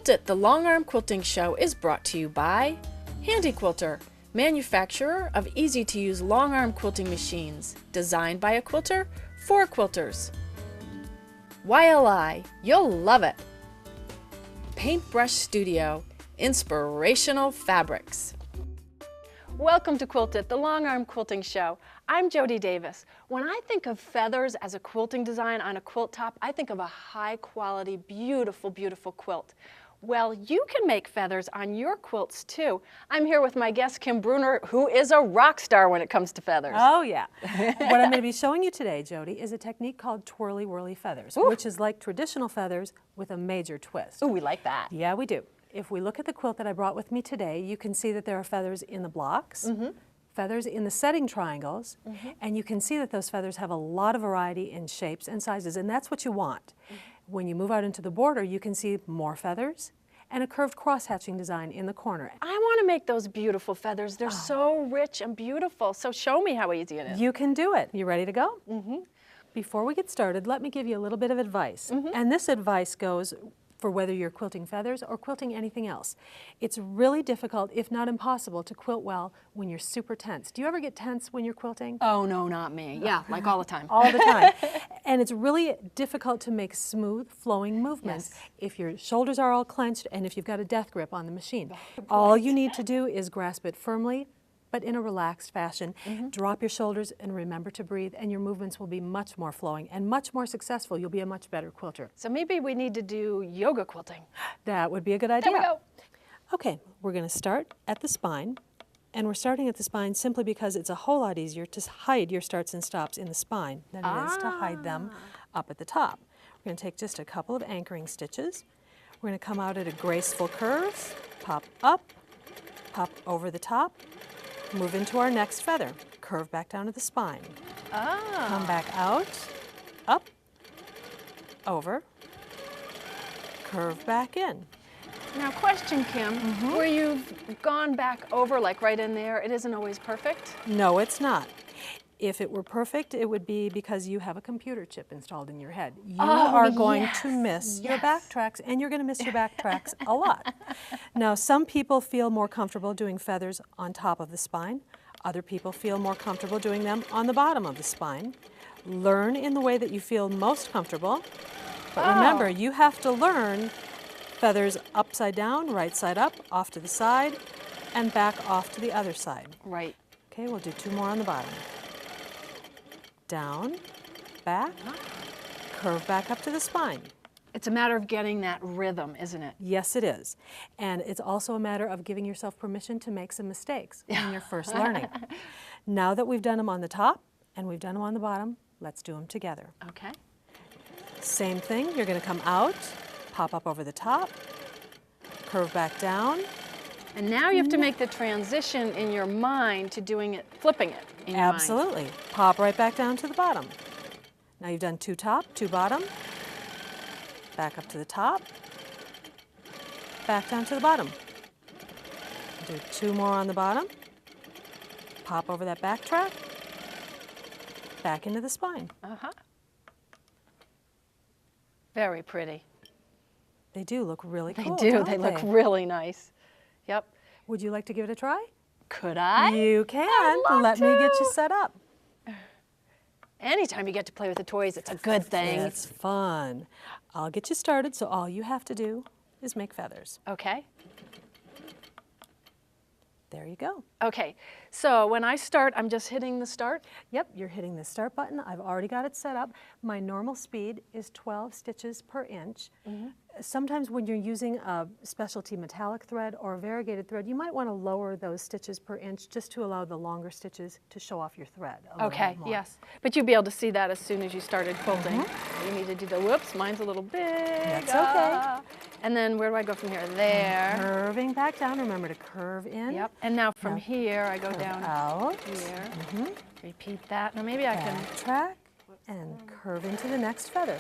Quilt It, the Long Arm Quilting Show is brought to you by Handy Quilter, manufacturer of easy-to-use long arm quilting machines, designed by a quilter for quilters. YLI, you'll love it. Paintbrush Studio, inspirational fabrics. Welcome to Quilt It, the Long Arm Quilting Show. I'm Jodie Davis. When I think of feathers as a quilting design on a quilt top, I think of a high-quality, beautiful, beautiful quilt. Well, you can make feathers on your quilts too. I'm here with my guest, Kim Bruner, who is a rock star when it comes to feathers. Oh yeah. What I'm going to be showing you today, Jodie, is a technique called twirly whirly feathers, which is like traditional feathers with a major twist. Ooh, we like that. Yeah, we do. If we look at the quilt that I brought with me today, you can see that there are feathers in the blocks, feathers in the setting triangles, and you can see that those feathers have a lot of variety in shapes and sizes, and that's what you want. When you move out into the border, you can see more feathers and a curved cross-hatching design in the corner. I want to make those beautiful feathers. They're so rich and beautiful. So show me how easy it is. You can do it. You ready to go? Before we get started, let me give you a little bit of advice. And this advice goes for whether you're quilting feathers or quilting anything else. It's really difficult, if not impossible, to quilt well when you're super tense. Do you ever get tense when you're quilting? Oh, no, not me. Yeah, like all the time. All the time. And it's really difficult to make smooth, flowing movements if your shoulders are all clenched and if you've got a death grip on the machine. All you need to do is grasp it firmly, but in a relaxed fashion. Drop your shoulders and remember to breathe, and your movements will be much more flowing and much more successful. You'll be a much better quilter. So maybe we need to do yoga quilting. That would be a good idea. There we go. Okay, we're going to start at the spine, and we're starting at the spine simply because it's a whole lot easier to hide your starts and stops in the spine than it is to hide them up at the top. We're going to take just a couple of anchoring stitches. We're going to come out at a graceful curve, pop up, pop over the top, move into our next feather, curve back down to the spine. Come back out, up, over, curve back in. Now question, Kim, where you've gone back over, like right in there, it isn't always perfect? No, it's not. If it were perfect, it would be because you have a computer chip installed in your head. You are going to miss your backtracks, and you're going to miss your backtracks a lot. Now, some people feel more comfortable doing feathers on top of the spine. Other people feel more comfortable doing them on the bottom of the spine. Learn in the way that you feel most comfortable. But remember, you have to learn feathers upside down, right side up, off to the side, and back off to the other side. Right. Okay, we'll do two more on the bottom. Down, back, curve back up to the spine. It's a matter of getting that rhythm, isn't it? Yes, it is. And it's also a matter of giving yourself permission to make some mistakes when you're first learning. Now that we've done them on the top and we've done them on the bottom, let's do them together. Okay. Same thing, you're going to come out, pop up over the top, curve back down. And now you have to make the transition in your mind to doing it, flipping it in your mind. Absolutely. Pop right back down to the bottom. Now you've done two top, two bottom, back up to the top, back down to the bottom. Do two more on the bottom, pop over that back track, back into the spine. Very pretty. They do look really cool. They do. don't They look really nice. Yep. Would you like to give it a try? Could I? You can. I'd love Let me get you to. set up. Anytime you get to play with the toys, it's a good thing. It's fun. I'll get you started, so all you have to do is make feathers. Okay. There you go. Okay. So when I start, I'm just hitting the start? Yep, you're hitting the start button. I've already got it set up. My normal speed is 12 stitches per inch. Sometimes when you're using a specialty metallic thread or a variegated thread, you might want to lower those stitches per inch just to allow the longer stitches to show off your thread a little Okay, bit more. yes. But you'd be able to see that as soon as you started quilting. You need to do the, whoops, mine's a little big. That's okay. And then where do I go from here? There. Curving back down. Remember to curve in. Yep. And now from here, I go Curve down out. here. Repeat that. Now maybe I can. Backtrack and curve into the next feather.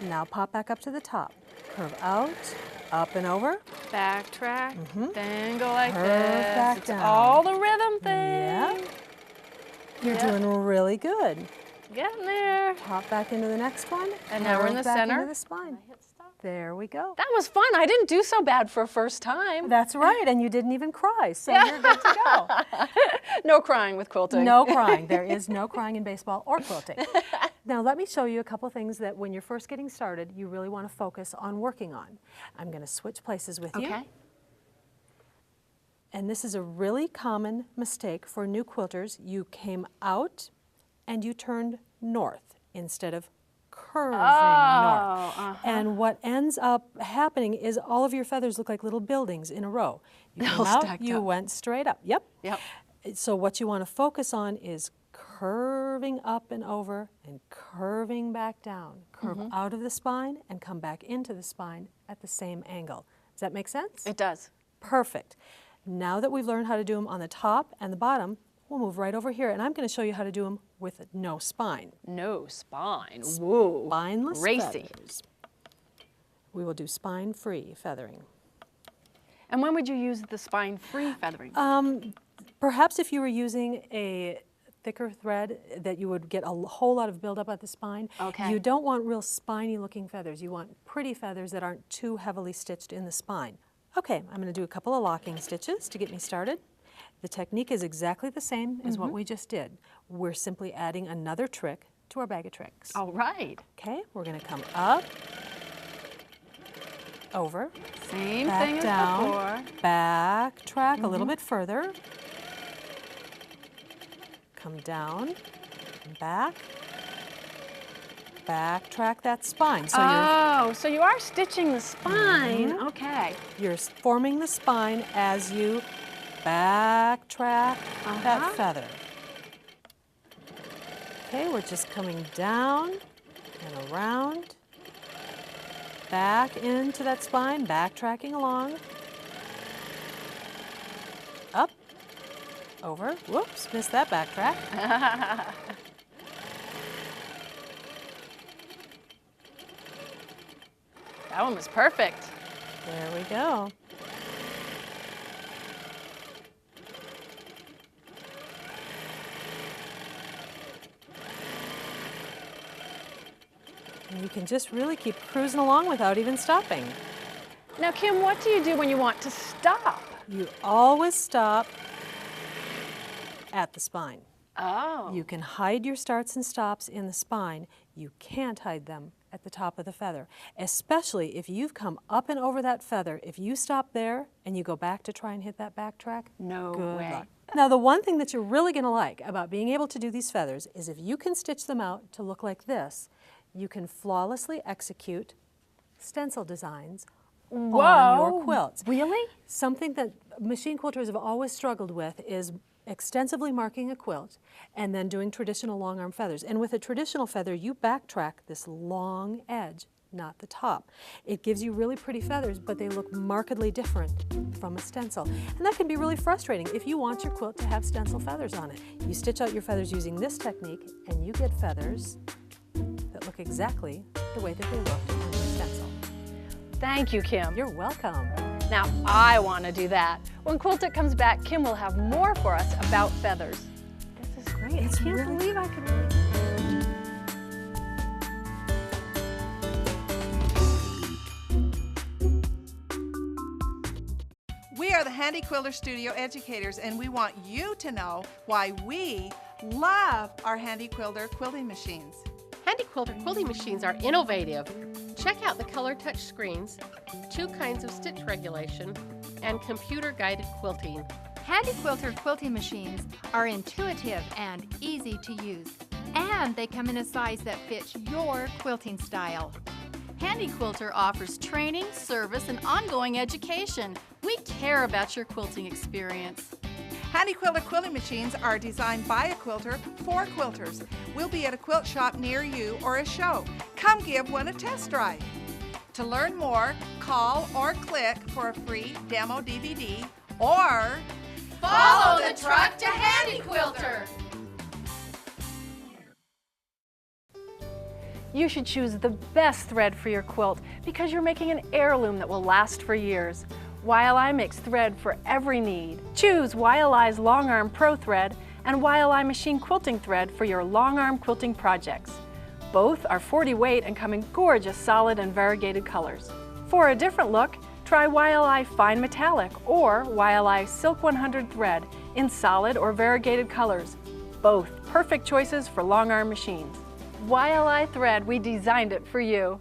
Now pop back up to the top. Curve out, up and over. Backtrack, then go like Curve this. back It's down. all the rhythm thing. Yeah. You're doing really good. Getting there. Pop back into the next one. And now we're in the curve back center. into the spine. Hit stop. There we go. That was fun. I didn't do so bad for a first time. That's right, and you didn't even cry, so you're good to go. No crying with quilting. No crying. There is no crying in baseball or quilting. Now let me show you a couple things that when you're first getting started, you really want to focus on working on. I'm going to switch places with you. Okay. And this is a really common mistake for new quilters. You came out and you turned north instead of curving north. And what ends up happening is all of your feathers look like little buildings in a row. You came out, you went straight up. Yep. So what you want to focus on is curving up and over and curving back down. Curve out of the spine and come back into the spine at the same angle. Does that make sense? It does. Perfect. Now that we've learned how to do them on the top and the bottom, we'll move right over here, and I'm going to show you how to do them with no spine. No spine. Whoa. Spineless Racy. feathers. We will do spine-free feathering. And when would you use the spine-free feathering? Perhaps if you were using a thicker thread that you would get a whole lot of buildup at the spine. Okay. You don't want real spiny looking feathers. You want pretty feathers that aren't too heavily stitched in the spine. Okay, I'm going to do a couple of locking stitches to get me started. The technique is exactly the same as what we just did. We're simply adding another trick to our bag of tricks. All right. Okay, we're going to come up, over, Same back thing down, as before. backtrack a little bit further, come down, back, backtrack that spine. So so you are stitching the spine. Okay. you're forming the spine as you backtrack that feather. Okay, we're just coming down and around, back into that spine, backtracking along, up, over, whoops, missed that backtrack. That one was perfect. There we go. And you can just really keep cruising along without even stopping. Now, Kim, what do you do when you want to stop? You always stop at the spine. Oh. You can hide your starts and stops in the spine. You can't hide them at the top of the feather, especially if you've come up and over that feather. If you stop there and you go back to try and hit that backtrack, No good way. luck. Now, the one thing that you're really going to like about being able to do these feathers is if you can stitch them out to look like this, you can flawlessly execute stencil designs on your quilts. Really? Something that machine quilters have always struggled with is extensively marking a quilt and then doing traditional long arm feathers. And with a traditional feather, you backtrack this long edge, not the top. It gives you really pretty feathers, but they look markedly different from a stencil. And that can be really frustrating if you want your quilt to have stencil feathers on it. You stitch out your feathers using this technique and you get feathers that look exactly the way that they looked on your stencil. Thank you, Kim. You're welcome. Now, I want to do that. When Quilt It comes back, Kim will have more for us about feathers. This is great. I can't believe I could really... We are the Handy Quilter Studio educators, and we want you to know why we love our Handy Quilter quilting machines. Handy Quilter quilting machines are innovative. Check out the color touch screens, 2 kinds of stitch regulation, and computer-guided quilting. Handy Quilter quilting machines are intuitive and easy to use, and they come in a size that fits your quilting style. Handy Quilter offers training, service, and ongoing education. We care about your quilting experience. Handy Quilter quilting machines are designed by a quilter for quilters. We'll be at a quilt shop near you or a show. Come give one a test drive. To learn more, call or click for a free demo DVD or Follow the truck to Handy Quilter. You should choose the best thread for your quilt because you're making an heirloom that will last for years. YLI makes thread for every need. Choose YLI's Long Arm Pro thread and YLI Machine Quilting thread for your long arm quilting projects. Both are 40 weight and come in gorgeous solid and variegated colors. For a different look, try YLI Fine Metallic or YLI Silk 100 Thread in solid or variegated colors. Both perfect choices for long arm machines. YLI Thread, we designed it for you.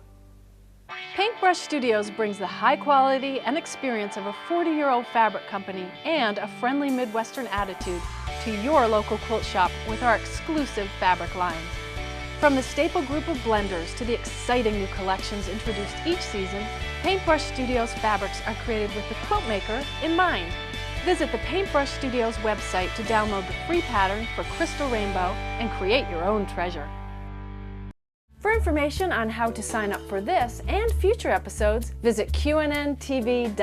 Paintbrush Studios brings the high quality and experience of a 40-year-old fabric company and a friendly Midwestern attitude to your local quilt shop with our exclusive fabric lines. From the staple group of blenders to the exciting new collections introduced each season, Paintbrush Studios fabrics are created with the quilt maker in mind. Visit the Paintbrush Studios website to download the free pattern for Crystal Rainbow and create your own treasure. For information on how to sign up for this and future episodes, visit qnntv.com.